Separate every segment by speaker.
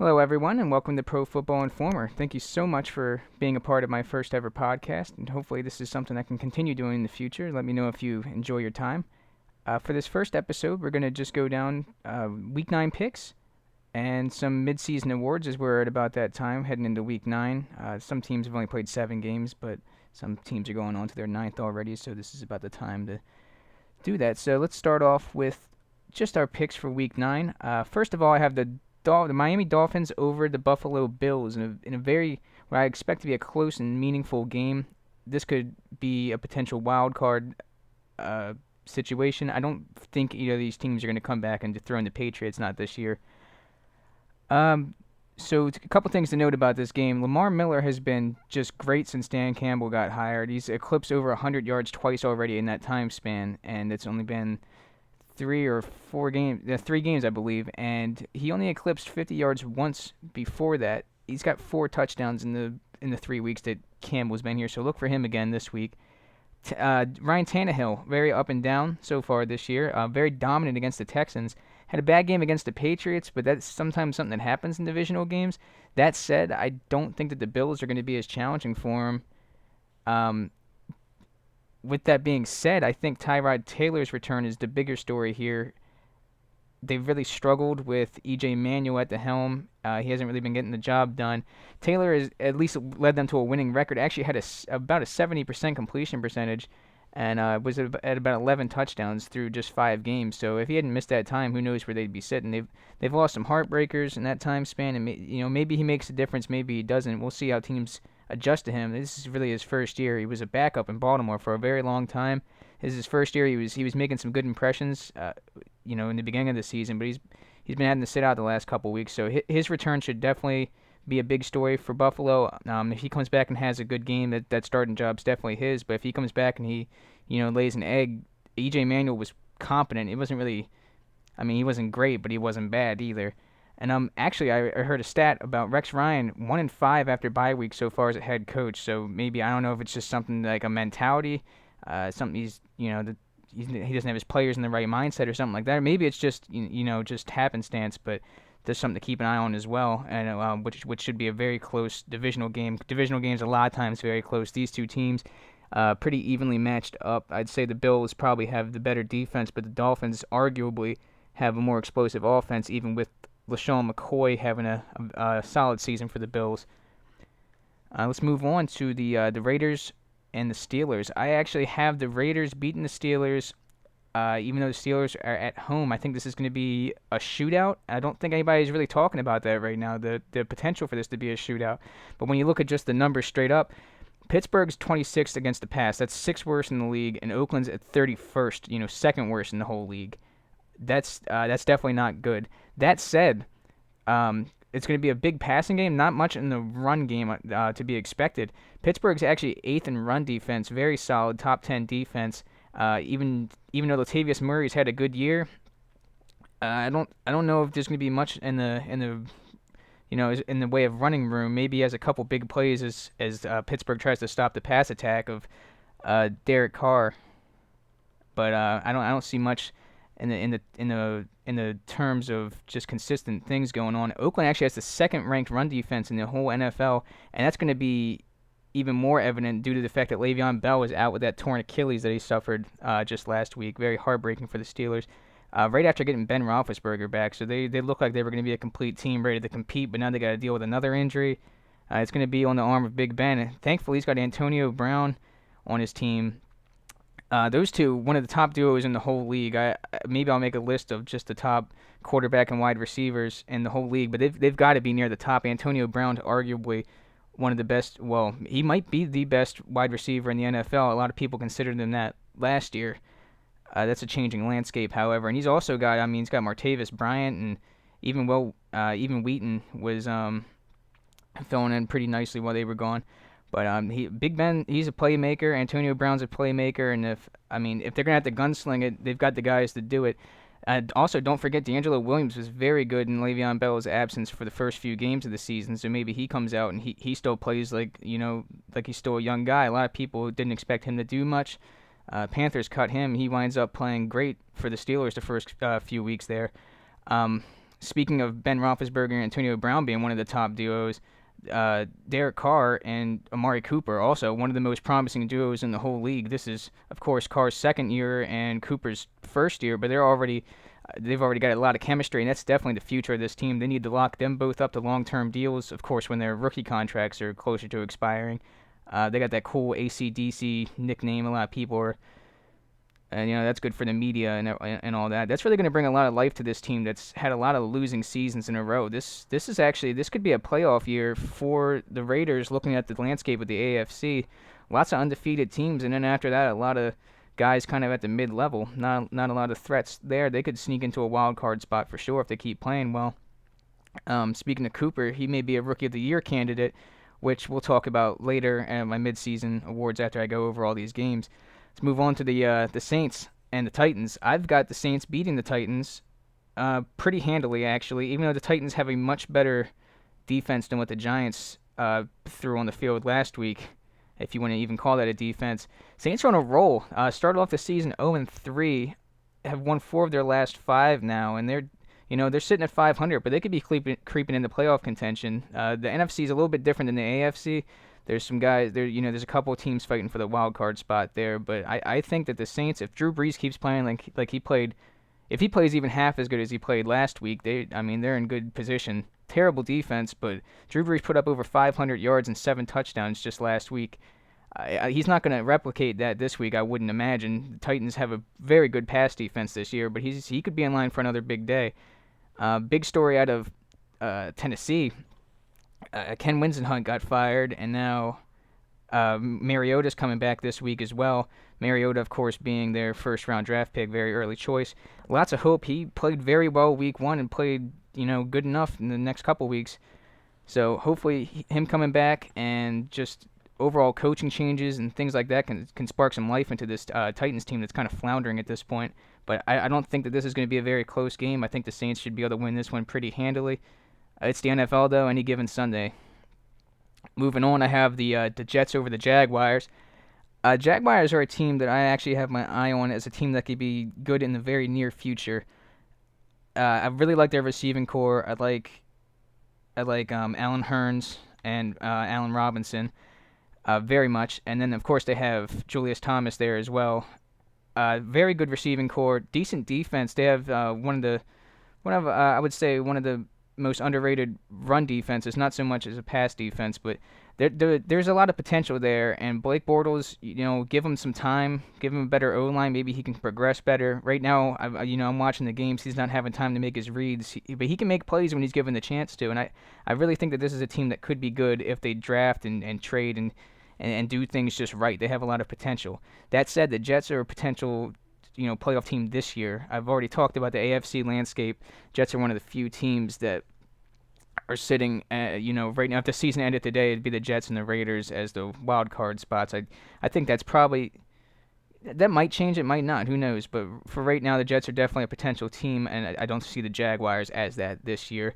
Speaker 1: Hello, everyone, and welcome to Pro Football Informer. Thank you so much for being a part of my first ever podcast, and hopefully, this is something I can continue doing in the future. Let me know if you enjoy your time. For this first episode, we're going to just go down Week 9 picks and some mid-season awards as we're at about that time, heading into Week 9. Some teams have only played 7 games, but some teams are going on to their ninth already, so this is about the time to do that. So let's start off with just our picks for Week 9. First of all, I have the Miami Dolphins over the Buffalo Bills in a very what I expect to be a close and meaningful game. This could be a potential wild card situation. I don't think either of these teams are going to come back and dethrone the Patriots, not this year. Um, so a couple things to note about this game. Lamar Miller has been just great since Dan Campbell got hired. He's eclipsed over 100 yards twice already in that time span, and it's only been 3 games, I believe, and he only eclipsed 50 yards once before that. He's got 4 touchdowns in the 3 weeks that Campbell's been here, so look for him again this week. Ryan Tannehill, very up and down so far this year, very dominant against the Texans. Had a bad game against the Patriots, but that's sometimes something that happens in divisional games. That said, I don't think that the Bills are going to be as challenging for him. With that being said, I think Tyrod Taylor's return is the bigger story here. They've really struggled with E.J. Manuel at the helm. He hasn't really been getting the job done. Taylor has at least led them to a winning record. Actually had about a 70% completion percentage and was at about 11 touchdowns through just 5 games. So if he hadn't missed that time, who knows where they'd be sitting. They've lost some heartbreakers in that time span, and maybe he makes a difference, maybe he doesn't. We'll see how teams adjust to him. This is really his first year. He was a backup in Baltimore for a very long time. This is his first year. He was making some good impressions, in the beginning of the season, but he's been having to sit out the last couple weeks. So his return should definitely be a big story for Buffalo. If he comes back and has a good game, that starting job's definitely his. But if he comes back and he lays an egg, E.J. Manuel was competent. It wasn't really, he wasn't great, but he wasn't bad either. And actually, I heard a stat about Rex Ryan, 1-5 after bye week so far as a head coach. So maybe I don't know if it's just something like a mentality, something he doesn't have his players in the right mindset or something like that. Or maybe it's just just happenstance, but there's something to keep an eye on as well. And which should be a very close divisional game. Divisional games a lot of times very close. These two teams, pretty evenly matched up. I'd say the Bills probably have the better defense, but the Dolphins arguably have a more explosive offense, even with LaShawn McCoy having a solid season for the Bills. Let's move on to the Raiders and the Steelers. I actually have the Raiders beating the Steelers, even though the Steelers are at home. I think this is going to be a shootout. I don't think anybody's really talking about that right now, the potential for this to be a shootout. But when you look at just the numbers straight up, Pittsburgh's 26th against the pass. That's 6th worst in the league, and Oakland's at 31st, second worst in the whole league. That's definitely not good. That said, it's going to be a big passing game, not much in the run game to be expected. Pittsburgh's actually 8th in run defense, very solid, top 10 defense. Even though Latavius Murray's had a good year, I don't know if there's going to be much in the way of running room. Maybe he has a couple big plays as Pittsburgh tries to stop the pass attack of Derek Carr, but I don't see much in the terms of just consistent things going on. Oakland actually has the second-ranked run defense in the whole NFL, and that's going to be even more evident due to the fact that Le'Veon Bell was out with that torn Achilles that he suffered just last week. Very heartbreaking for the Steelers. Right after getting Ben Roethlisberger back, so they looked like they were going to be a complete team ready to compete, but now they got to deal with another injury. It's going to be on the arm of Big Ben. And thankfully, he's got Antonio Brown on his team. Those two, one of the top duos in the whole league. Maybe I'll make a list of just the top quarterback and wide receivers in the whole league, but they've got to be near the top. Antonio Brown, arguably one of the best. Well, he might be the best wide receiver in the NFL. A lot of people considered him that last year. That's a changing landscape, however, and he's also got. He's got Martavis Bryant, and even Wheaton was filling in pretty nicely while they were gone. But Big Ben, he's a playmaker. Antonio Brown's a playmaker, and if they're gonna have to gunsling it, they've got the guys to do it. Also, don't forget D'Angelo Williams was very good in Le'Veon Bell's absence for the first few games of the season. So maybe he comes out and he still plays like he's still a young guy. A lot of people didn't expect him to do much. Panthers cut him. He winds up playing great for the Steelers the first few weeks there. speaking of Ben Roethlisberger and Antonio Brown being one of the top duos, Derek Carr and Amari Cooper, also one of the most promising duos in the whole league. This is, of course, Carr's second year and Cooper's first year, but they've already got a lot of chemistry, and that's definitely the future of this team. They need to lock them both up to long-term deals, of course, when their rookie contracts are closer to expiring. They got that cool ACDC nickname. A lot of people are, and that's good for the media and all that. That's really going to bring a lot of life to this team that's had a lot of losing seasons in a row. This could be a playoff year for the Raiders. Looking at the landscape of the AFC, lots of undefeated teams, and then after that, a lot of guys kind of at the mid-level. Not a lot of threats there. They could sneak into a wild card spot for sure if they keep playing well. Speaking of Cooper, he may be a Rookie of the Year candidate, which we'll talk about later at my mid-season awards after I go over all these games. Let's move on to the Saints and the Titans. I've got the Saints beating the Titans pretty handily, actually, even though the Titans have a much better defense than what the Giants threw on the field last week, if you want to even call that a defense. Saints are on a roll. Started off the season 0-3, have won 4 of their last 5 now, and they're sitting at 500, but they could be creeping into playoff contention. The NFC is a little bit different than the AFC. There's some guys there. There's a couple of teams fighting for the wild card spot there. But I think that the Saints, if Drew Brees keeps playing like he played, if he plays even half as good as he played last week, they're in good position. Terrible defense, but Drew Brees put up over 500 yards and 7 touchdowns just last week. He's not going to replicate that this week, I wouldn't imagine. The Titans have a very good pass defense this year, but he could be in line for another big day. Big story out of Tennessee. Ken Whisenhunt got fired, and now Mariota's coming back this week as well. Mariota, of course, being their first-round draft pick, very early choice. Lots of hope. He played very well week 1 and played, good enough in the next couple weeks. So hopefully him coming back and just overall coaching changes and things like that can spark some life into this Titans team that's kind of floundering at this point. But I don't think that this is going to be a very close game. I think the Saints should be able to win this one pretty handily. It's the NFL, though, any given Sunday. Moving on, I have the Jets over the Jaguars. Jaguars are a team that I actually have my eye on as a team that could be good in the very near future. I really like their receiving core. I like Allen Hurns and Allen Robinson very much. And then, of course, they have Julius Thomas there as well. Very good receiving core, decent defense. They have one of the most underrated run defenses, not so much as a pass defense, but there's a lot of potential there. And Blake Bortles, give him some time, give him a better O-line, maybe he can progress better. Right now, I'm watching the games. He's not having time to make his reads, but he can make plays when he's given the chance to. And I really think that this is a team that could be good if they draft and trade and do things just right. They have a lot of potential. That said, the Jets are a potential playoff team this year. I've already talked about the AFC landscape. Jets are one of the few teams that are sitting, right now, if the season ended today, it'd be the Jets and the Raiders as the wild card spots. I think that might change, it might not, who knows. But for right now, the Jets are definitely a potential team, and I don't see the Jaguars as that this year.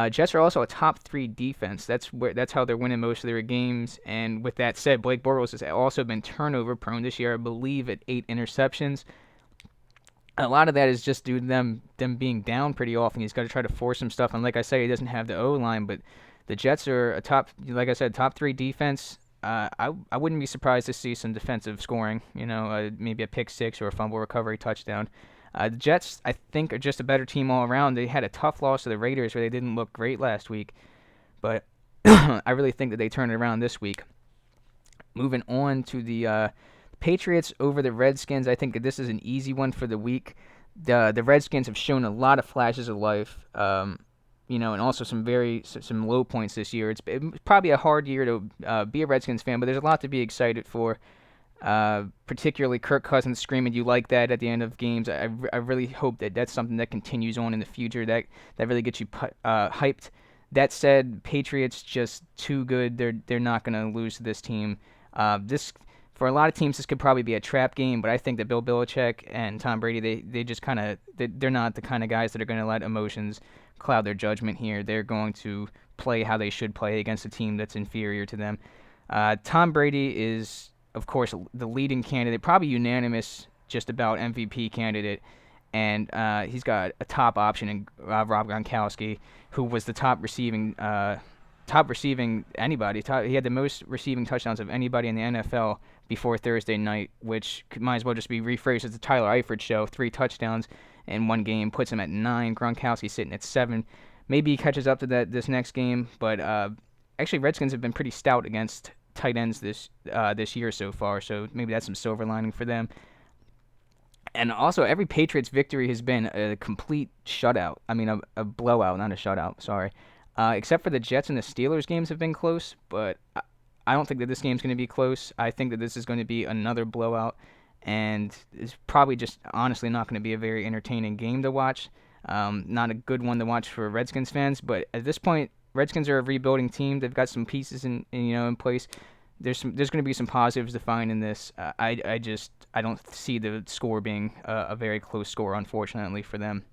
Speaker 1: Jets are also a top 3 defense. That's how they're winning most of their games. And with that said, Blake Bortles has also been turnover prone this year, I believe, at 8 interceptions. A lot of that is just due to them being down pretty often. He's got to try to force some stuff. And like I say, he doesn't have the O-line, but the Jets are top 3 defense. I wouldn't be surprised to see some defensive scoring, maybe a pick 6 or a fumble recovery touchdown. The Jets, I think, are just a better team all around. They had a tough loss to the Raiders where they didn't look great last week, but I really think that they turn it around this week. Moving on to the Patriots over the Redskins. I think that this is an easy one for the week. The Redskins have shown a lot of flashes of life, and also some low points this year. It's probably a hard year to be a Redskins fan, but there's a lot to be excited for. Particularly Kirk Cousins screaming "You like that" at the end of games. I really hope that that's something that continues on in the future. That really gets you hyped. That said, Patriots just too good. They're not going to lose to this team. For a lot of teams, this could probably be a trap game, but I think that Bill Belichick and Tom Brady, they just they're not the kind of guys that are going to let emotions cloud their judgment here. They're going to play how they should play against a team that's inferior to them. Tom Brady is, of course, the leading candidate, probably unanimous just about MVP candidate. and he's got a top option in Rob Gronkowski, who was the top receiving anybody. He had the most receiving touchdowns of anybody in the NFL before Thursday night, which might as well just be rephrased as the Tyler Eifert show. 3 touchdowns in one game puts him at 9. Gronkowski sitting at 7. Maybe he catches up to that this next game, but actually Redskins have been pretty stout against tight ends this year so far, so maybe that's some silver lining for them. And also, every Patriots victory has been a complete shutout. I mean, a blowout, not a shutout. Sorry. Except for the Jets and the Steelers games have been close, but I don't think that this game's going to be close. I think that this is going to be another blowout, and it's probably just honestly not going to be a very entertaining game to watch. Not a good one to watch for Redskins fans, but at this point, Redskins are a rebuilding team. They've got some pieces in place. There's going to be some positives to find in this. I don't see the score being a very close score, unfortunately for them.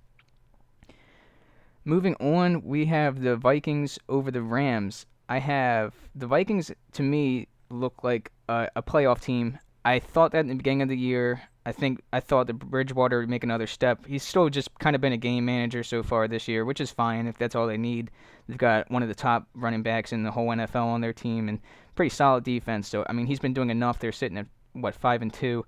Speaker 1: Moving on, we have the Vikings over the Rams. I have the Vikings, to me, look like a playoff team. I thought that in the beginning of the year. I thought that Bridgewater would make another step. He's still just kind of been a game manager so far this year, which is fine if that's all they need. They've got one of the top running backs in the whole NFL on their team and pretty solid defense. So, I mean, he's been doing enough. They're sitting at, 5-2.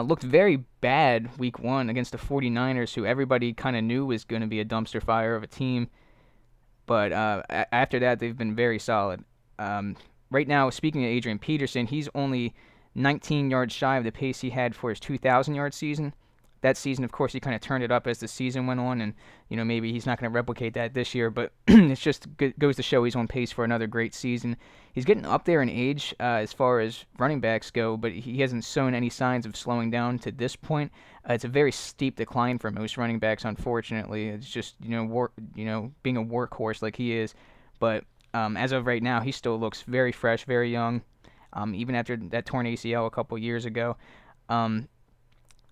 Speaker 1: Looked very bad week 1 against the 49ers, who everybody kind of knew was going to be a dumpster fire of a team. But after that, they've been very solid. Right now, speaking of Adrian Peterson, he's only 19 yards shy of the pace he had for his 2,000-yard season. That season, of course, he kind of turned it up as the season went on, and maybe he's not going to replicate that this year, but it just goes to show he's on pace for another great season. He's getting up there in age as far as running backs go, but he hasn't shown any signs of slowing down to this point. It's a very steep decline for most running backs, unfortunately. It's just being a workhorse like he is, but as of right now, he still looks very fresh, very young. Even after that torn ACL a couple years ago.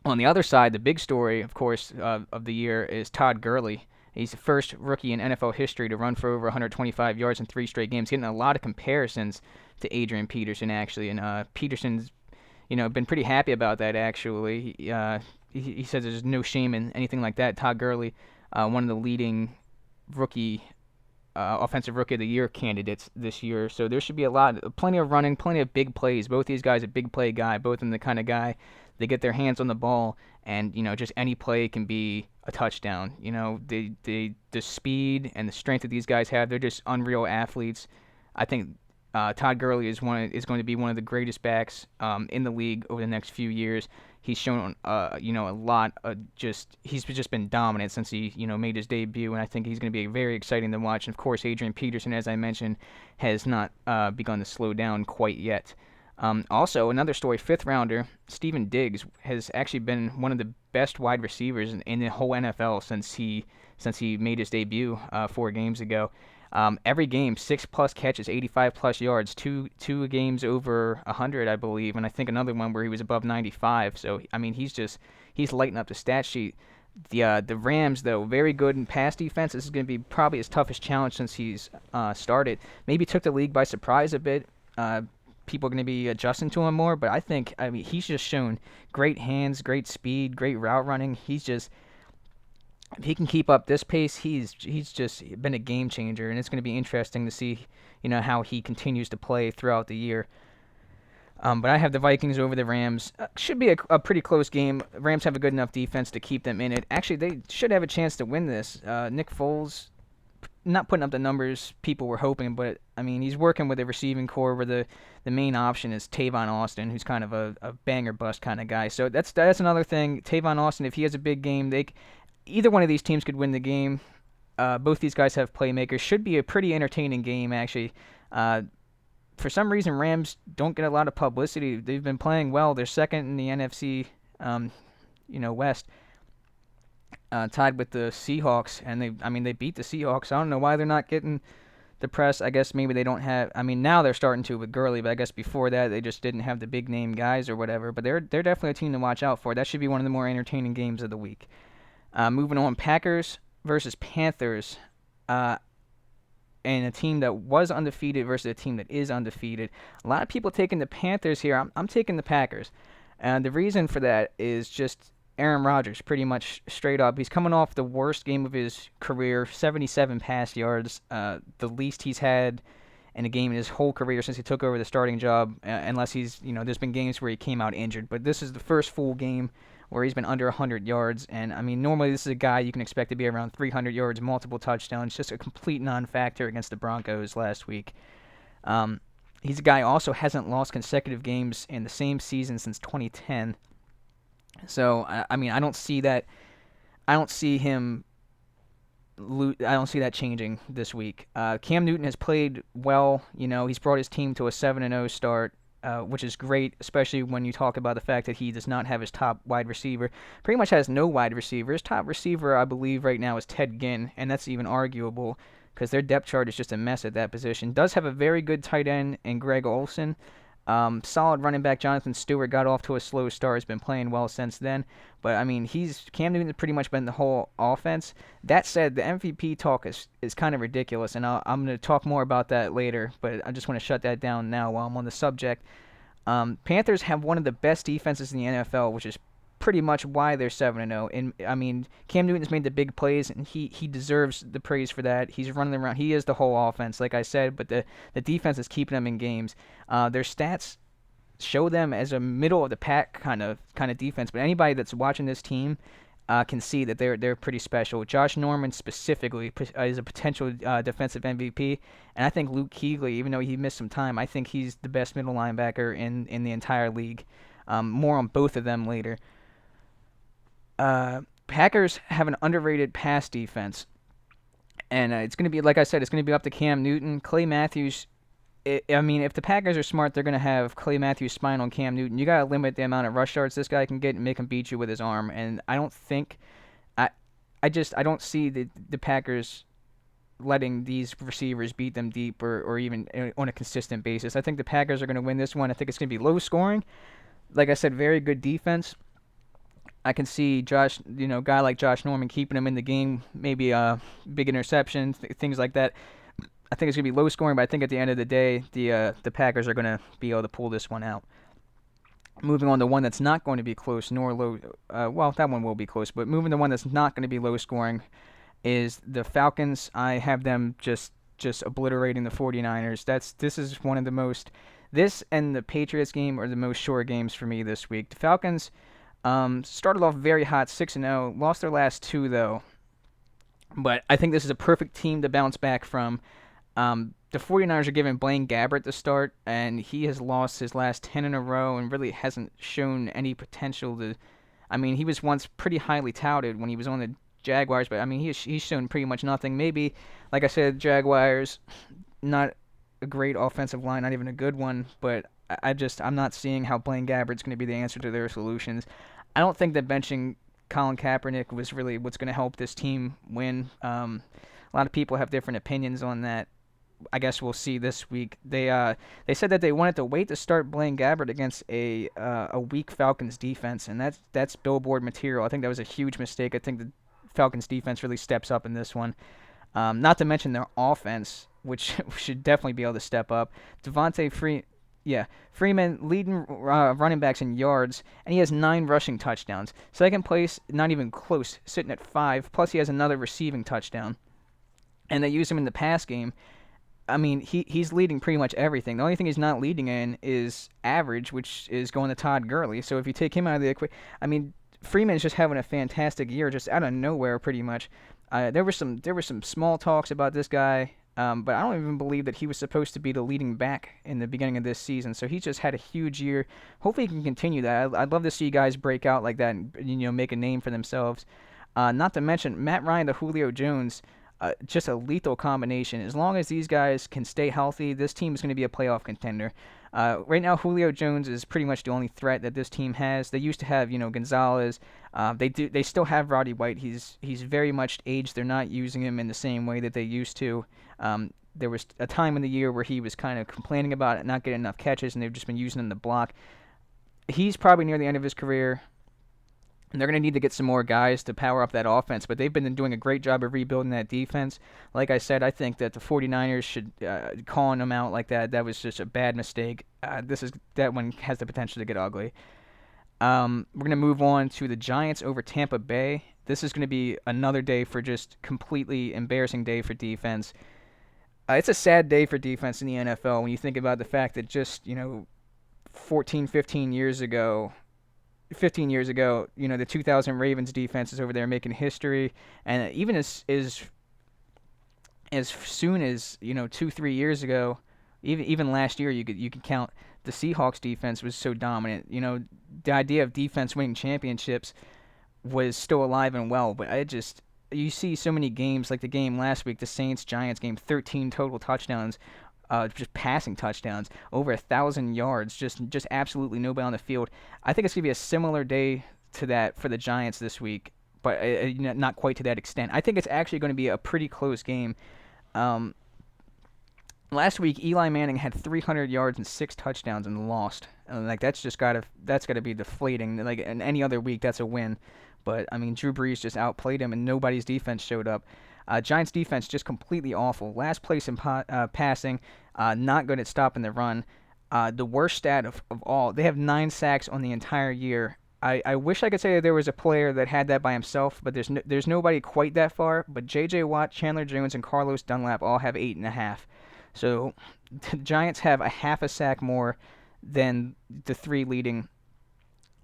Speaker 1: On the other side, the big story, of course, of the year is Todd Gurley. He's the first rookie in NFL history to run for over 125 yards in 3 straight games, getting a lot of comparisons to Adrian Peterson, actually. And Peterson's, been pretty happy about that, actually. He says there's no shame in anything like that. Todd Gurley, one of the leading offensive rookie of the year candidates this year. So there should be plenty of running, plenty of big plays. Both these guys are big play guy, both of them the kind of guy they get their hands on the ball, and just any play can be a touchdown. The speed and the strength that these guys have, they're just unreal athletes. I think Todd Gurley is going to be one of the greatest backs in the league over the next few years. He's shown a lot he's just been dominant since he made his debut, and I think he's going to be very exciting to watch. And of course, Adrian Peterson, as I mentioned, has not begun to slow down quite yet. Also, another story, 5th rounder, Stephen Diggs has actually been one of the best wide receivers in the whole NFL since he made his debut 4 games ago. Every game, 6+ catches, 85+ yards, two games over 100, I believe, and I think another one where he was above 95. So, I mean, he's lighting up the stat sheet. The Rams, though, very good in pass defense. This is going to be probably his toughest challenge since he's started. Maybe took the league by surprise a bit. People are going to be adjusting to him more, but I mean, he's just shown great hands, great speed, great route running. If he can keep up this pace, he's just been a game changer, and it's going to be interesting to see, how he continues to play throughout the year. But I have the Vikings over the Rams. Should be a pretty close game. Rams have a good enough defense to keep them in it. Actually, they should have a chance to win this. Nick Foles, not putting up the numbers people were hoping, but I mean, he's working with a receiving core where the main option is Tavon Austin, who's kind of a banger bust kind of guy. So that's another thing. Tavon Austin, if he has a big game, either one of these teams could win the game. Both these guys have playmakers. Should be a pretty entertaining game, actually. For some reason, Rams don't get a lot of publicity. They've been playing well. They're second in the NFC, West, tied with the Seahawks, and they beat the Seahawks. I don't know why they're not getting the press. I guess maybe they don't have. I mean, now they're starting to with Gurley, but I guess before that they just didn't have the big name guys or whatever. But they're definitely a team to watch out for. That should be one of the more entertaining games of the week. Moving on, Packers versus Panthers. And a team that was undefeated versus a team that is undefeated. A lot of people taking the Panthers here. I'm taking the Packers. And the reason for that is just Aaron Rodgers, pretty much straight up. He's coming off the worst game of his career, 77 pass yards, the least he's had in a game in his whole career since he took over the starting job, unless there's been games where he came out injured. But this is the first full game where he's been under 100 yards. And, I mean, normally this is a guy you can expect to be around 300 yards, multiple touchdowns, just a complete non-factor against the Broncos last week. He's a guy who also hasn't lost consecutive games in the same season since 2010. So, I mean, I don't see that. I don't see him. I don't see that changing this week. Cam Newton has played well. He's brought his team to a 7-0 start, which is great, especially when you talk about the fact that he does not have his top wide receiver. Pretty much has no wide receiver. His top receiver, I believe, right now is Ted Ginn, and that's even arguable because their depth chart is just a mess at that position. Does have a very good tight end in Greg Olsen. Solid running back Jonathan Stewart got off to a slow start. Has been playing well since then. But, I mean, Cam Newton's pretty much been the whole offense. That said, the MVP talk is kind of ridiculous, and I'm going to talk more about that later, but I just want to shut that down now while I'm on the subject. Panthers have one of the best defenses in the NFL, which is pretty much why they're 7-0. And, I mean, Cam Newton's made the big plays, and he deserves the praise for that. He's running around. He is the whole offense, like I said, but the defense is keeping them in games. Their stats show them as a middle-of-the-pack kind of defense, but anybody that's watching this team can see that they're pretty special. Josh Norman specifically is a potential defensive MVP, and I think Luke Kuechly, even though he missed some time, I think he's the best middle linebacker in the entire league. More on both of them later. Packers have an underrated pass defense, and it's going to be, like I said, it's going to be up to Cam Newton. Clay Matthews, I mean, if the Packers are smart, they're going to have Clay Matthews spying on Cam Newton. You got to limit the amount of rush yards this guy can get and make him beat you with his arm, and I don't think, I don't see the Packers letting these receivers beat them deep or even on a consistent basis. I think the Packers are going to win this one. I think it's going to be low scoring. Like I said, very good defense. I can see guy like Josh Norman keeping him in the game, maybe a big interception, things like that. I think it's going to be low scoring, but I think at the end of the day, the Packers are going to be able to pull this one out. Moving on to one that's not going to be close, nor low. Well, that one will be close, but moving to one that's not going to be low scoring is the Falcons. I have them just obliterating the 49ers. This is one of the most. This and the Patriots game are the most sure games for me this week. The Falcons started off very hot, 6-0, lost their last two though. But I think this is a perfect team to bounce back from. The 49ers are giving Blaine Gabbert the start, and he has lost his last 10 in a row and really hasn't shown any potential to. I mean, he was once pretty highly touted when he was on the Jaguars, but I mean, he's shown pretty much nothing. Maybe, like I said, Jaguars, not a great offensive line, not even a good one, but I'm not seeing how Blaine Gabbert's going to be the answer to their solutions. I don't think that benching Colin Kaepernick was really what's going to help this team win. A lot of people have different opinions on that. I guess we'll see this week. They said that they wanted to wait to start Blaine Gabbert against a weak Falcons defense, and that's billboard material. I think that was a huge mistake. I think the Falcons defense really steps up in this one. Not to mention their offense, which should definitely be able to step up. Freeman leading running backs in yards, and he has 9 rushing touchdowns. Second place, not even close, sitting at 5. Plus, he has another receiving touchdown. And they use him in the pass game. I mean, he's leading pretty much everything. The only thing he's not leading in is average, which is going to Todd Gurley. So if you take him out of the equation, I mean, Freeman's just having a fantastic year, just out of nowhere, pretty much. There were some small talks about this guy, but I don't even believe that he was supposed to be the leading back in the beginning of this season. So he's just had a huge year. Hopefully he can continue that. I'd love to see guys break out like that and make a name for themselves. Not to mention Matt Ryan to Julio Jones. Just a lethal combination. As long as these guys can stay healthy, this team is going to be a playoff contender. Right now, Julio Jones is pretty much the only threat that this team has. They used to have, Gonzalez. They still have Roddy White. He's very much aged. They're not using him in the same way that they used to. There was a time in the year where he was kind of complaining about it, not getting enough catches, and they've just been using him to block. He's probably near the end of his career. And they're going to need to get some more guys to power up that offense, but they've been doing a great job of rebuilding that defense. Like I said, I think that the 49ers should, calling them out like that was just a bad mistake. That one has the potential to get ugly. We're going to move on to the Giants over Tampa Bay. This is going to be another day for just completely embarrassing day for defense. It's a sad day for defense in the NFL when you think about the fact that just, 14, 15 years ago, the 2000 Ravens defense is over there making history. And even as soon as 2-3 years ago, even last year, you could count the Seahawks defense was so dominant. The idea of defense winning championships was still alive and well. But you see so many games like the game last week, the Saints Giants game, 13 total touchdowns. Just passing touchdowns, over 1,000 yards, just absolutely nobody on the field. I think it's gonna be a similar day to that for the Giants this week, but not quite to that extent. I think it's actually going to be a pretty close game. Um, Last week, Eli Manning had 300 yards and 6 touchdowns and lost. Like that's gotta be deflating. Like in any other week, that's a win. But I mean, Drew Brees just outplayed him, and nobody's defense showed up. Giants defense just completely awful. Last place in passing, not good at stopping the run. The worst stat of all. They have 9 sacks on the entire year. I wish I could say that there was a player that had that by himself, but there's nobody quite that far. But J.J. Watt, Chandler Jones, and Carlos Dunlap all have 8.5. So the Giants have a half a sack more than the three leading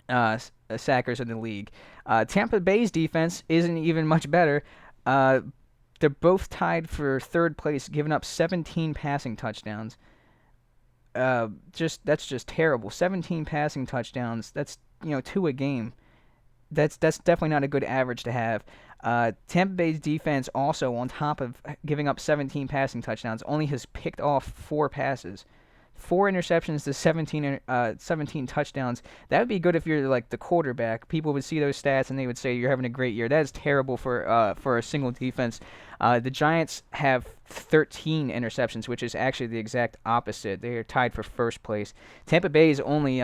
Speaker 1: sackers in the league. Tampa Bay's defense isn't even much better. They're both tied for third place, giving up 17 passing touchdowns. That's just terrible. 17 passing touchdowns. That's 2 a game. That's definitely not a good average to have. Tampa Bay's defense also, on top of giving up 17 passing touchdowns, only has picked off 4 passes. 4 interceptions to 17 touchdowns. That would be good if you're like the quarterback. People would see those stats and they would say you're having a great year. That is terrible for a single defense. The Giants have 13 interceptions, which is actually the exact opposite. They are tied for first place. Tampa Bay is only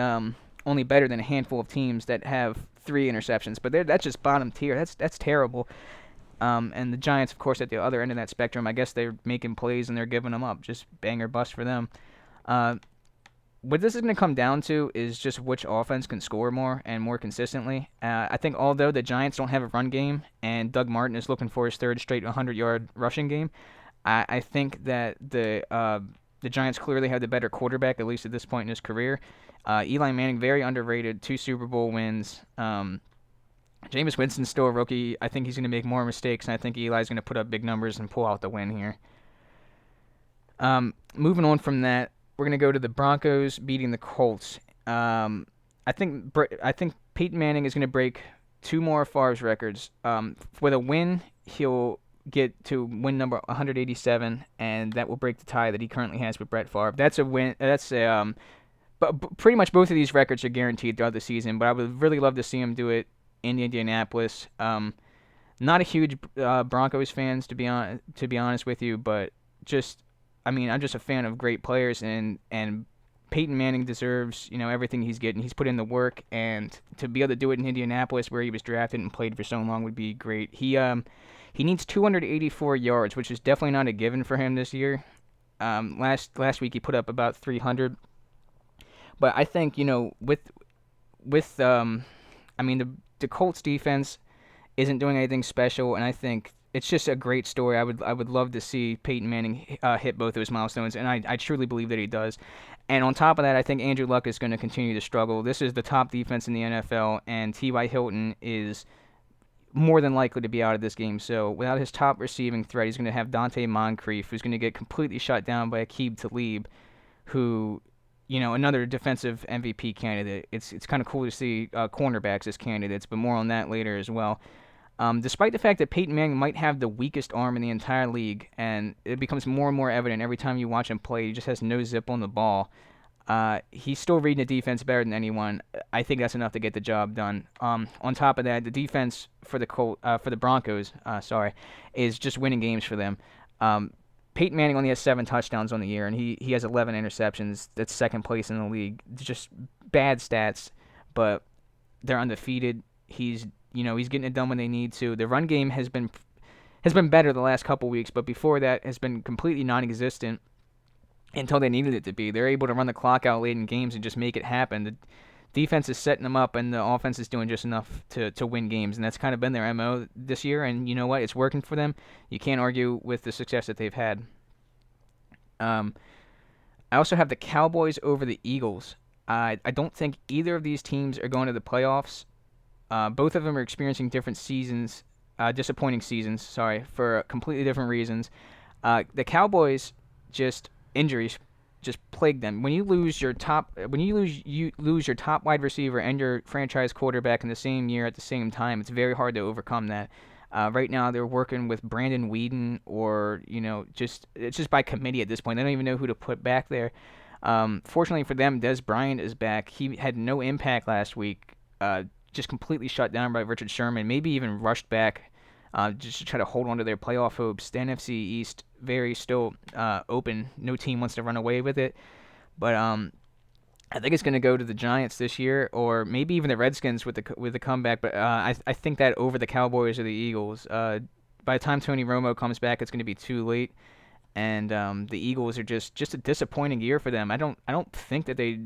Speaker 1: better than a handful of teams that have 3 interceptions, but that's just bottom tier. That's terrible. And the Giants, of course, at the other end of that spectrum, I guess they're making plays and they're giving them up. Just bang or bust for them. What this is going to come down to is just which offense can score more and more consistently. I think although the Giants don't have a run game and Doug Martin is looking for his third straight 100-yard rushing game, I think that the Giants clearly have the better quarterback, at least at this point in his career. Eli Manning, very underrated, 2 Super Bowl wins. Jameis Winston's still a rookie. I think he's going to make more mistakes, and I think Eli's going to put up big numbers and pull out the win here. Moving on from that, we're going to go to the Broncos beating the Colts. I think Peyton Manning is going to break 2 more Favre's records. With a win, he'll get to win number 187, and that will break the tie that he currently has with Brett Favre. That's a win. But pretty much both of these records are guaranteed throughout the season. But I would really love to see him do it in Indianapolis. Not a huge Broncos fans to be honest with you, but I'm just a fan of great players, and Peyton Manning deserves everything he's getting. He's put in the work, and to be able to do it in Indianapolis, where he was drafted and played for so long, would be great. He needs 284 yards, which is definitely not a given for him this year. Last week he put up about 300, but I think the Colts defense isn't doing anything special, and I think it's just a great story. I would love to see Peyton Manning hit both those milestones, and I truly believe that he does. And on top of that, I think Andrew Luck is going to continue to struggle. This is the top defense in the NFL, and T.Y. Hilton is more than likely to be out of this game. So without his top receiving threat, he's going to have Dante Moncrief, who's going to get completely shut down by Aqib Talib, who, another defensive MVP candidate. It's kind of cool to see cornerbacks as candidates, but more on that later as well. Despite the fact that Peyton Manning might have the weakest arm in the entire league, and it becomes more and more evident every time you watch him play, he just has no zip on the ball. He's still reading the defense better than anyone. I think that's enough to get the job done. On top of that, the defense for the Broncos, is just winning games for them. Peyton Manning only has 7 touchdowns on the year, and he has 11 interceptions. That's second place in the league. Just bad stats, but they're undefeated. He's getting it done when they need to. The run game has been better the last couple weeks, but before that has been completely non-existent until they needed it to be. They're able to run the clock out late in games and just make it happen. defense is setting them up, and the offense is doing just enough to win games, and that's kind of been their MO this year. And you know what? It's working for them. You can't argue with the success that they've had. Um, I also have the Cowboys over the Eagles. I don't think either of these teams are going to the playoffs. Both of them are experiencing different seasons, disappointing seasons, sorry, for completely different reasons. The Cowboys, just injuries just plague them. When you lose your top wide receiver and your franchise quarterback in the same year at the same time, it's very hard to overcome that. Right now, they're working with Brandon Weeden, or it's just by committee at this point. They don't even know who to put back there. Fortunately for them, Des Bryant is back. He had no impact last week. Just completely shut down by Richard Sherman. Maybe even rushed back just to try to hold on to their playoff hopes. The NFC East very still open. No team wants to run away with it. But I think it's going to go to the Giants this year, or maybe even the Redskins with the comeback. But I think that over the Cowboys or the Eagles. By the time Tony Romo comes back, it's going to be too late. And the Eagles are just a disappointing year for them. I don't think that they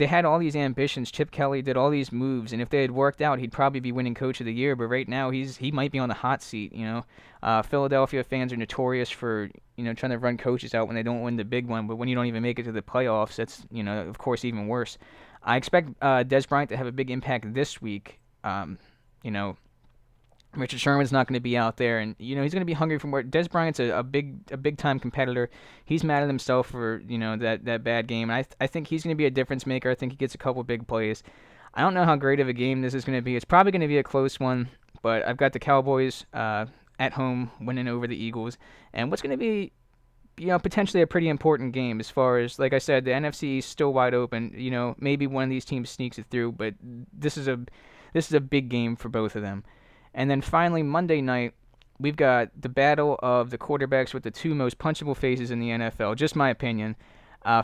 Speaker 1: had all these ambitions. Chip Kelly did all these moves, and if they had worked out, he'd probably be winning Coach of the Year. But right now, he might be on the hot seat. Philadelphia fans are notorious for trying to run coaches out when they don't win the big one. But when you don't even make it to the playoffs, that's of course even worse. I expect Des Bryant to have a big impact this week. Richard Sherman's not going to be out there, and he's going to be hungry for more. Des Bryant's a big time competitor. He's mad at himself for that bad game. And I think he's going to be a difference maker. I think he gets a couple big plays. I don't know how great of a game this is going to be. It's probably going to be a close one, but I've got the Cowboys at home winning over the Eagles, and what's going to be potentially a pretty important game as far as, like I said, the NFC is still wide open. Maybe one of these teams sneaks it through, but this is a big game for both of them. And then finally, Monday night, we've got the battle of the quarterbacks with the two most punchable faces in the NFL. Just my opinion,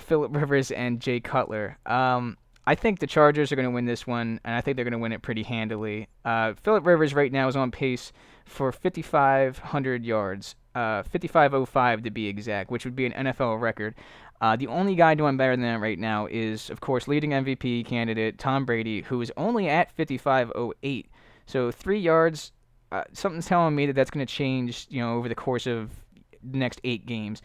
Speaker 1: Phillip Rivers and Jay Cutler. I think the Chargers are going to win this one, and I think they're going to win it pretty handily. Phillip Rivers right now is on pace for 5,500 yards, 5,505 to be exact, which would be an NFL record. The only guy doing better than that right now is, of course, leading MVP candidate Tom Brady, who is only at 5,508. So 3 yards, something's telling me that's going to change, over the course of the next 8 games.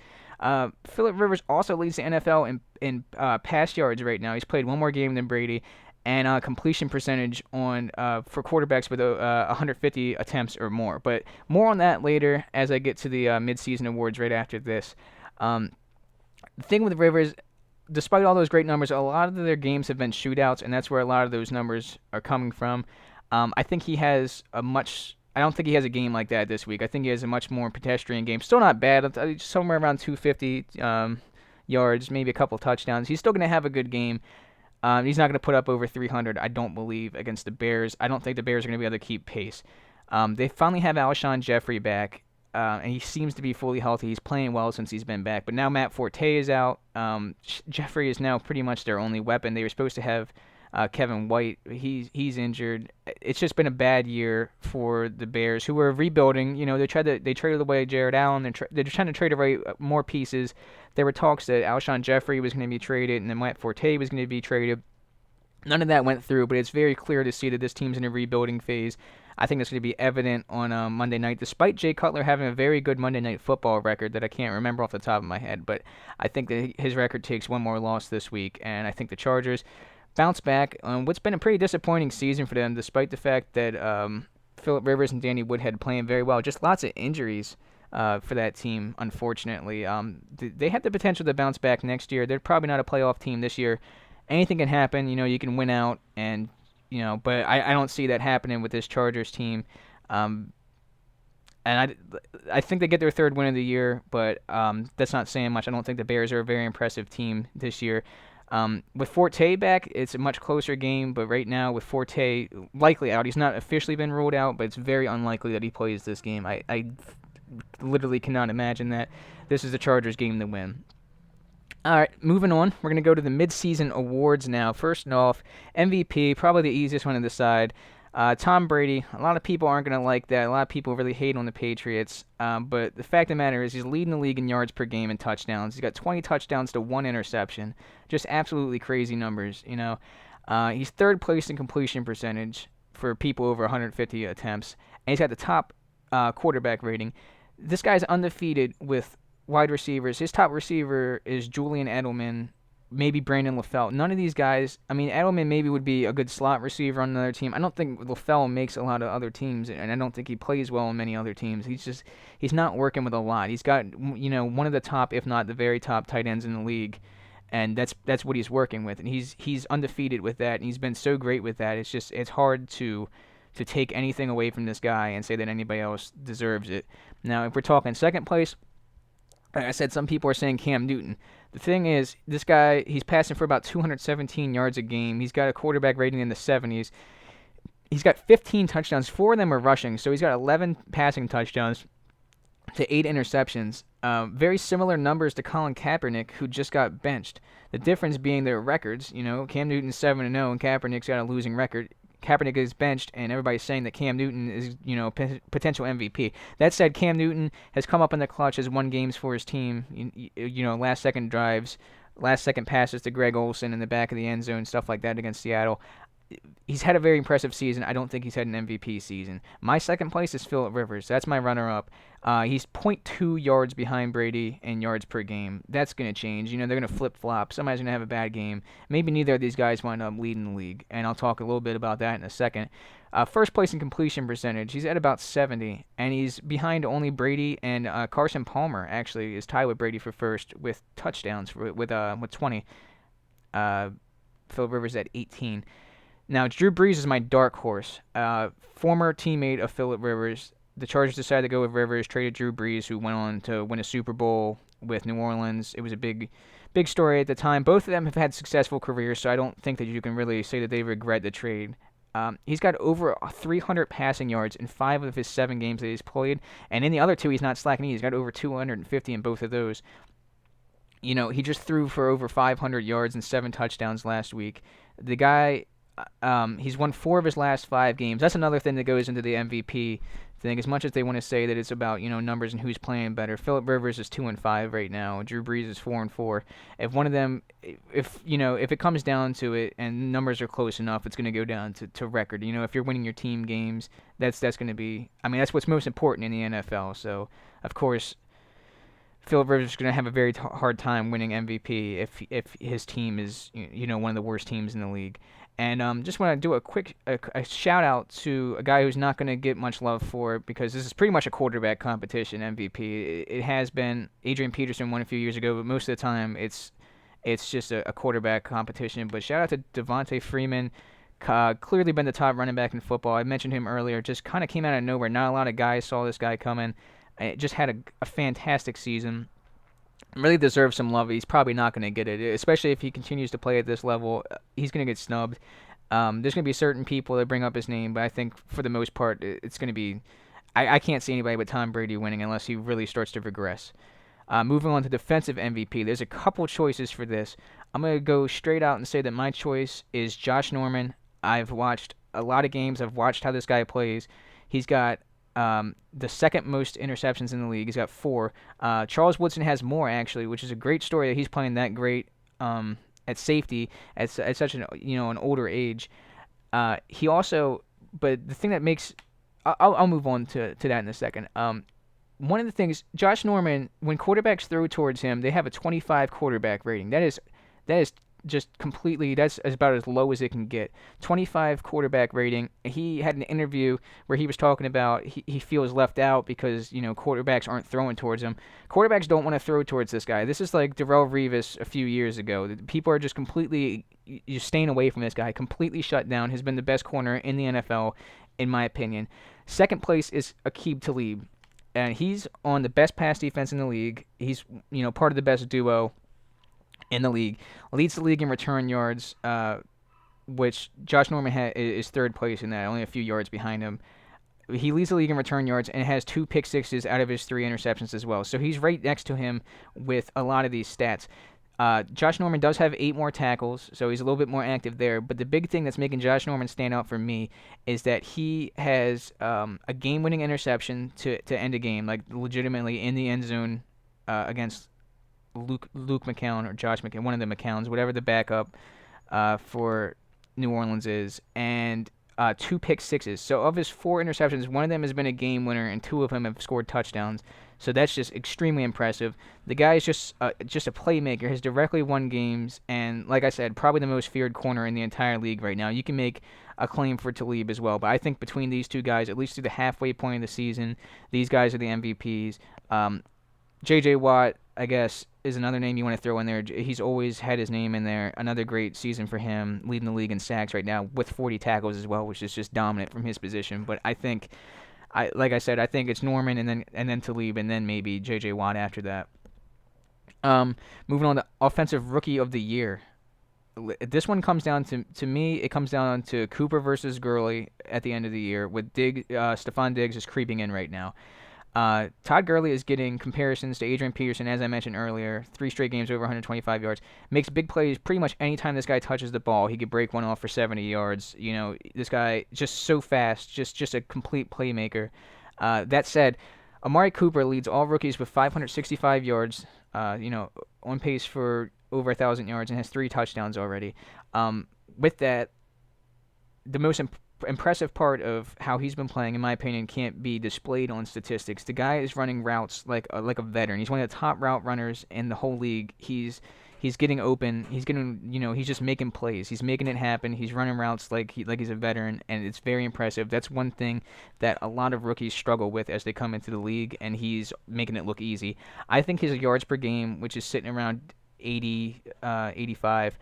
Speaker 1: Phillip Rivers also leads the NFL in pass yards right now. He's played one more game than Brady, and completion percentage for quarterbacks with 150 attempts or more. But more on that later as I get to the midseason awards right after this. The thing with Rivers, despite all those great numbers, a lot of their games have been shootouts, and that's where a lot of those numbers are coming from. I think he has I don't think he has a game like that this week. I think he has a much more pedestrian game. Still not bad. Somewhere around 250 yards, maybe a couple touchdowns. He's still going to have a good game. He's not going to put up over 300, I don't believe, against the Bears. I don't think the Bears are going to be able to keep pace. They finally have Alshon Jeffrey back, and he seems to be fully healthy. He's playing well since he's been back. But now Matt Forte is out. Jeffrey is now pretty much their only weapon. They were supposed to have Kevin White, he's injured. It's just been a bad year for the Bears, who were rebuilding. They traded away Jared Allen. They're trying to trade away more pieces. There were talks that Alshon Jeffrey was going to be traded and then Matt Forte was going to be traded. None of that went through, but it's very clear to see that this team's in a rebuilding phase. I think that's going to be evident on Monday night, despite Jay Cutler having a very good Monday Night Football record that I can't remember off the top of my head. But I think that his record takes one more loss this week, and I think the Chargers bounce back on what's been a pretty disappointing season for them, despite the fact that Phillip Rivers and Danny Woodhead playing very well. Just lots of injuries for that team, unfortunately. They have the potential to bounce back next year. They're probably not a playoff team this year. Anything can happen. You can win out, and but I don't see that happening with this Chargers team. And I think they get their third win of the year, but that's not saying much. I don't think the Bears are a very impressive team this year. With Forte back, it's a much closer game, but right now with Forte likely out, he's not officially been ruled out, but it's very unlikely that he plays this game. I literally cannot imagine that. This is the Chargers game to win. All right, moving on. We're going to go to the midseason awards now. First off, MVP, probably the easiest one to decide. Tom Brady, a lot of people aren't going to like that. A lot of people really hate on the Patriots. But the fact of the matter is he's leading the league in yards per game and touchdowns. He's got 20 touchdowns to 1 interception. Just absolutely crazy numbers, you know. He's third place in completion percentage for people over 150 attempts. And he's got the top quarterback rating. This guy's undefeated with wide receivers. His top receiver is Julian Edelman, maybe Brandon LaFell. None of these guys, I mean, Edelman maybe would be a good slot receiver on another team. I don't think LaFell makes a lot of other teams, and I don't think he plays well on many other teams. He's not working with a lot. He's got, one of the top, if not the very top tight ends in the league, and that's what he's working with. And he's undefeated with that, and he's been so great with that. It's hard to take anything away from this guy and say that anybody else deserves it. Now, if we're talking second place, like I said, some people are saying Cam Newton. The thing is, this guy, he's passing for about 217 yards a game. He's got a quarterback rating in the 70s. He's got 15 touchdowns. 4 of them are rushing, so he's got 11 passing touchdowns to 8 interceptions. Very similar numbers to Colin Kaepernick, who just got benched. The difference being their records. Cam Newton's 7-0, and Kaepernick's got a losing record. Kaepernick is benched, and everybody's saying that Cam Newton is, potential MVP. That said, Cam Newton has come up in the clutch, has won games for his team. Last-second drives, last-second passes to Greg Olsen in the back of the end zone, stuff like that against Seattle. He's had a very impressive season. I don't think he's had an MVP season. My second place is Phillip Rivers. That's my runner-up. He's 0.2 yards behind Brady in yards per game. That's going to change. They're going to flip-flop. Somebody's going to have a bad game. Maybe neither of these guys wind up leading the league, and I'll talk a little bit about that in a second. First place in completion percentage, he's at about 70, and he's behind only Brady, and Carson Palmer actually is tied with Brady for first with touchdowns with 20. Phillip Rivers at 18. Now, Drew Brees is my dark horse. Former teammate of Phillip Rivers. The Chargers decided to go with Rivers, traded Drew Brees, who went on to win a Super Bowl with New Orleans. It was a big story at the time. Both of them have had successful careers, so I don't think that you can really say that they regret the trade. He's got over 300 passing yards in 5 of his 7 games that he's played, and in the other 2, he's not slacking. He's got over 250 in both of those. He just threw for over 500 yards and 7 touchdowns last week. The guy... he's won 4 of his last 5 games. That's another thing that goes into the MVP thing. As much as they want to say that it's about numbers and who's playing better, Phillip Rivers is 2-5 right now. Drew Brees is 4-4. If one of them, if it comes down to it and numbers are close enough, it's going to go down to record. If you're winning your team games, that's going to be. I mean, that's what's most important in the NFL. So of course, Phillip Rivers is going to have a very hard time winning MVP if his team is one of the worst teams in the league. And just want to do a quick a shout out to a guy who's not going to get much love for it because this is pretty much a quarterback competition. MVP. It has been. Adrian Peterson won a few years ago, but most of the time it's just a quarterback competition. But shout out to Devontae Freeman. Clearly been the top running back in football. I mentioned him earlier. Just kind of came out of nowhere. Not a lot of guys saw this guy coming. It just had a fantastic season. Really deserves some love. He's probably not going to get it, especially if he continues to play at this level. He's going to get snubbed. There's going to be certain people that bring up his name, but I think for the most part, it's going to be... I can't see anybody but Tom Brady winning unless he really starts to regress. Moving on to defensive MVP, there's a couple choices for this. I'm going to go straight out and say that my choice is Josh Norman. I've watched a lot of games. I've watched how this guy plays. He's got... the second most interceptions in the league. He's got 4. Charles Woodson has more, actually, which is a great story that he's playing that great at safety at such an older age. He also, but the thing that makes, I'll move on to that in a second. One of the things, Josh Norman, when quarterbacks throw towards him, they have a 25 quarterback rating. That is just completely, that's about as low as it can get. 25 quarterback rating. He had an interview where he was talking about he feels left out because, quarterbacks aren't throwing towards him. Quarterbacks don't want to throw towards this guy. This is like Darrelle Revis a few years ago. People are just completely staying away from this guy, completely shut down. Has been the best corner in the NFL, in my opinion. Second place is Aqib Talib, and he's on the best pass defense in the league. He's, part of the best duo in the league, leads the league in return yards, which Josh Norman is third place in that, only a few yards behind him. He leads the league in return yards and has 2 pick sixes out of his 3 interceptions as well. So he's right next to him with a lot of these stats. Josh Norman does have 8 more tackles, so he's a little bit more active there. But the big thing that's making Josh Norman stand out for me is that he has a game-winning interception to end a game, like legitimately in the end zone against Luke McCown or Josh McCown, one of the McCowns, whatever the backup for New Orleans is, and 2 pick sixes. So of his 4 interceptions, one of them has been a game winner, and 2 of them have scored touchdowns. So that's just extremely impressive. The guy is just a playmaker. Has directly won games, and like I said, probably the most feared corner in the entire league right now. You can make a claim for Talib as well, but I think between these two guys, at least through the halfway point of the season, these guys are the MVPs. J.J. Watt, I guess, is another name you want to throw in there. He's always had his name in there. Another great season for him, leading the league in sacks right now with 40 tackles as well, which is just dominant from his position. But I think, like I said, I think it's Norman and then Talib and then maybe J.J. Watt after that. Moving on to offensive rookie of the year. This one comes down to me. It comes down to Cooper versus Gurley at the end of the year. With Stephon Diggs is creeping in right now. Todd Gurley is getting comparisons to Adrian Peterson, as I mentioned earlier. 3 straight games over 125 yards. Makes big plays pretty much anytime this guy touches the ball. He could break one off for 70 yards. This guy just so fast, just a complete playmaker. That said, Amari Cooper leads all rookies with 565 yards. On pace for over 1,000 yards and has 3 touchdowns already. With that, the most impressive part of how he's been playing, in my opinion, can't be displayed on statistics. The guy is running routes like a veteran. He's one of the top route runners in the whole league. He's getting open. He's just making plays. He's making it happen. He's running routes like he's a veteran, and it's very impressive. That's one thing that a lot of rookies struggle with as they come into the league, and he's making it look easy. I think his yards per game, which is sitting around 80, 85.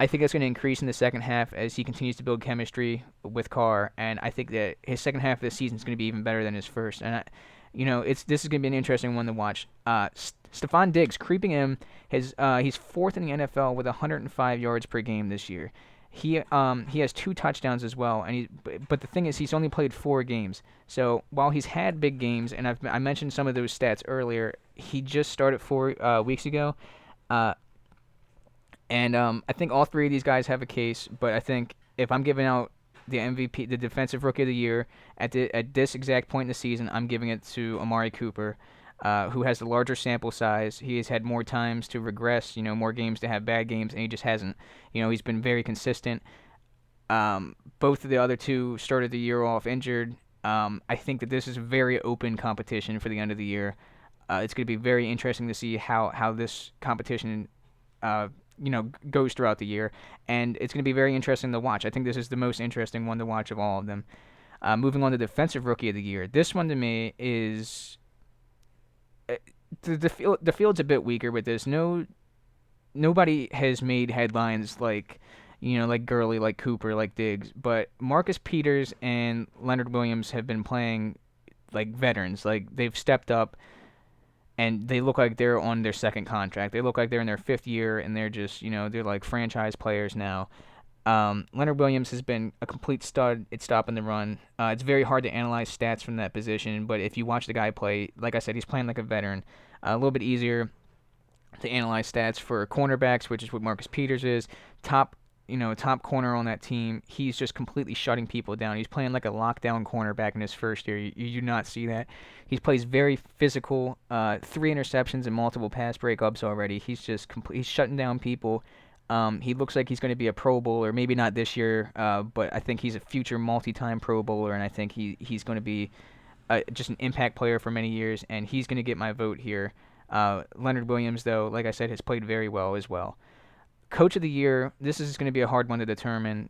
Speaker 1: I think that's going to increase in the second half as he continues to build chemistry with Carr, and I think that his second half of the season is going to be even better than his first. And this is going to be an interesting one to watch. Stephon Diggs creeping in. He's 4th in the NFL with 105 yards per game this year. He has 2 touchdowns as well, but the thing is he's only played 4 games. So while he's had big games, and I mentioned some of those stats earlier, he just started 4 weeks ago. And I think all 3 of these guys have a case, but I think if I'm giving out the MVP, the Defensive Rookie of the Year, at this exact point in the season, I'm giving it to Amari Cooper, who has the larger sample size. He has had more times to regress, more games to have bad games, and he just hasn't. He's been very consistent. Both of the other 2 started the year off injured. I think that this is a very open competition for the end of the year. It's going to be very interesting to see how this competition goes throughout the year, and it's going to be very interesting to watch. I think this is the most interesting one to watch of all of them. Moving on to Defensive Rookie of the Year. This one to me is the field's a bit weaker with this. Nobody has made headlines like Gurley, like Cooper, like Diggs, but Marcus Peters and Leonard Williams have been playing like veterans. Like they've stepped up. And they look like they're on their second contract. They look like they're in their 5th year, and they're just, they're like franchise players now. Leonard Williams has been a complete stud at stopping the run. It's very hard to analyze stats from that position, but if you watch the guy play, like I said, he's playing like a veteran. A little bit easier to analyze stats for cornerbacks, which is what Marcus Peters is. Top corner on that team. He's just completely shutting people down. He's playing like a lockdown cornerback in his first year. You do not see that. He plays very physical. 3 interceptions and multiple pass breakups already. He's just he's shutting down people. He looks like he's going to be a Pro Bowler, maybe not this year, but I think he's a future multi-time Pro Bowler, and I think he's going to be just an impact player for many years, and he's going to get my vote here. Leonard Williams, though, like I said, has played very well as well. Coach of the Year, this is going to be a hard one to determine.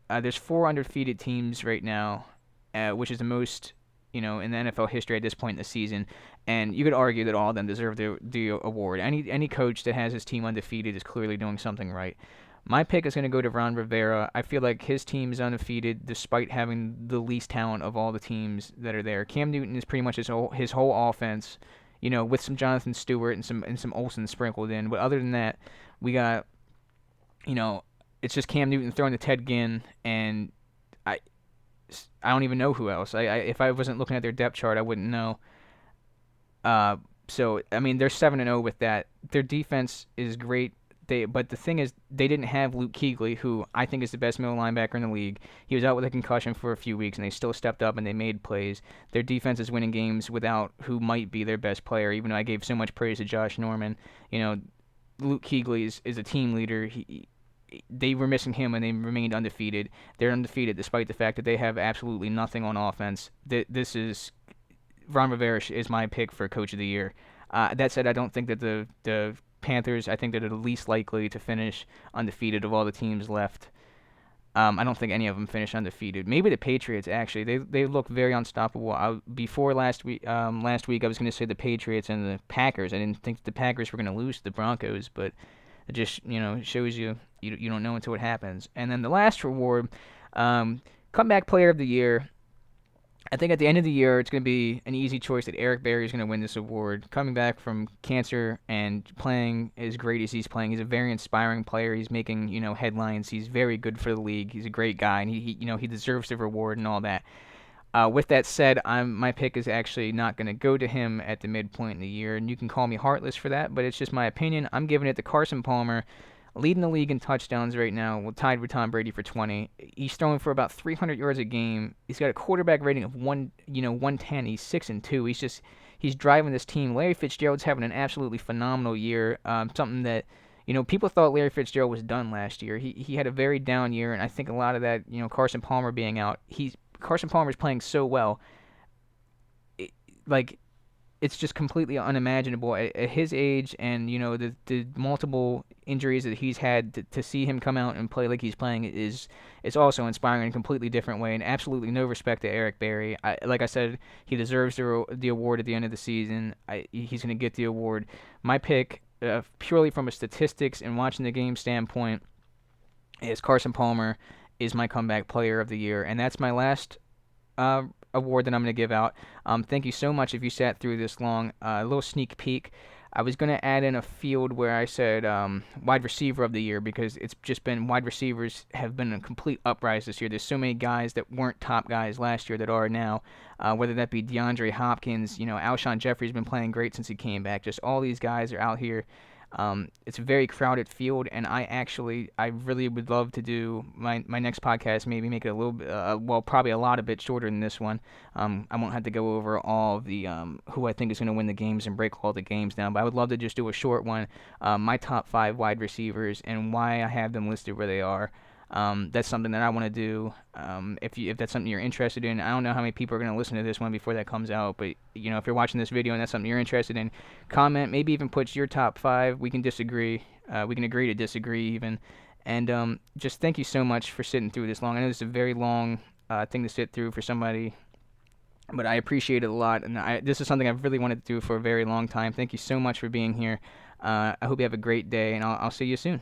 Speaker 1: There's 4 undefeated teams right now, which is the most, in the NFL history at this point in the season. And you could argue that all of them deserve the award. Any coach that has his team undefeated is clearly doing something right. My pick is going to go to Ron Rivera. I feel like his team is undefeated despite having the least talent of all the teams that are there. Cam Newton is pretty much his whole offense, with some Jonathan Stewart and some Olsen sprinkled in. But other than that, we got it's just Cam Newton throwing to Ted Ginn, and I don't even know who else. If I wasn't looking at their depth chart, I wouldn't know. So I mean, they're 7-0 with that. Their defense is great. But the thing is, they didn't have Luke Kuechly, who I think is the best middle linebacker in the league. He was out with a concussion for a few weeks, and they still stepped up and they made plays. Their defense is winning games without who might be their best player. Even though I gave so much praise to Josh Norman, you know, Luke Kuechly is a team leader. They were missing him, and they remained undefeated. They're undefeated despite the fact that they have absolutely nothing on offense. This is Ron Rivera is my pick for Coach of the Year. That said, I don't think that the Panthers, I think that are the least likely to finish undefeated of all the teams left. I don't think any of them finish undefeated. Maybe the Patriots actually. They look very unstoppable. Before last week I was going to say the Patriots and the Packers. I didn't think the Packers were going to lose to the Broncos, but it just shows you don't know until it happens. And then the last reward, comeback player of the year. I think at the end of the year, it's going to be an easy choice that Eric Berry is going to win this award. Coming back from cancer and playing as great as he's playing, he's a very inspiring player. He's making headlines. He's very good for the league. He's a great guy, and he deserves the reward and all that. With that said, my pick is actually not going to go to him at the midpoint in the year, and you can call me heartless for that, but it's just my opinion. I'm giving it to Carson Palmer, leading the league in touchdowns right now, tied with Tom Brady for 20. He's throwing for about 300 yards a game. He's got a quarterback rating of 110. He's 6-2. He's driving this team. Larry Fitzgerald's having an absolutely phenomenal year. Something that people thought Larry Fitzgerald was done last year. He had a very down year, and I think a lot of that, Carson Palmer being out. Carson Palmer's playing so well. It's just completely unimaginable at his age, and the multiple injuries that he's had. To see him come out and play like he's playing is also inspiring in a completely different way, and absolutely no respect to Eric Berry. Like I said, he deserves the award at the end of the season. He's going to get the award. My pick, purely from a statistics and watching the game standpoint, is Carson Palmer is my comeback player of the year, and that's my last award that I'm going to give out. Thank you so much if you sat through this long. A little sneak peek. I was going to add in a field where I said wide receiver of the year, because it's just been wide receivers have been a complete uprise this year. There's so many guys that weren't top guys last year that are now, whether that be DeAndre Hopkins, Alshon Jeffrey's been playing great since he came back. Just all these guys are out here. It's a very crowded field, and I really would love to do my next podcast, maybe make it a little bit, probably a lot a bit shorter than this one. I won't have to go over all of the who I think is going to win the games and break all the games down, but I would love to just do a short one, my top 5 wide receivers and why I have them listed where they are. That's something that I want to do. If that's something you're interested in, I don't know how many people are going to listen to this one before that comes out, but if you're watching this video and that's something you're interested in, comment, maybe even put your top 5. We can disagree. We can agree to disagree even. And just thank you so much for sitting through this long. I know this is a very long thing to sit through for somebody, but I appreciate it a lot, and this is something I've really wanted to do for a very long time. Thank you so much for being here. I hope you have a great day, and I'll see you soon.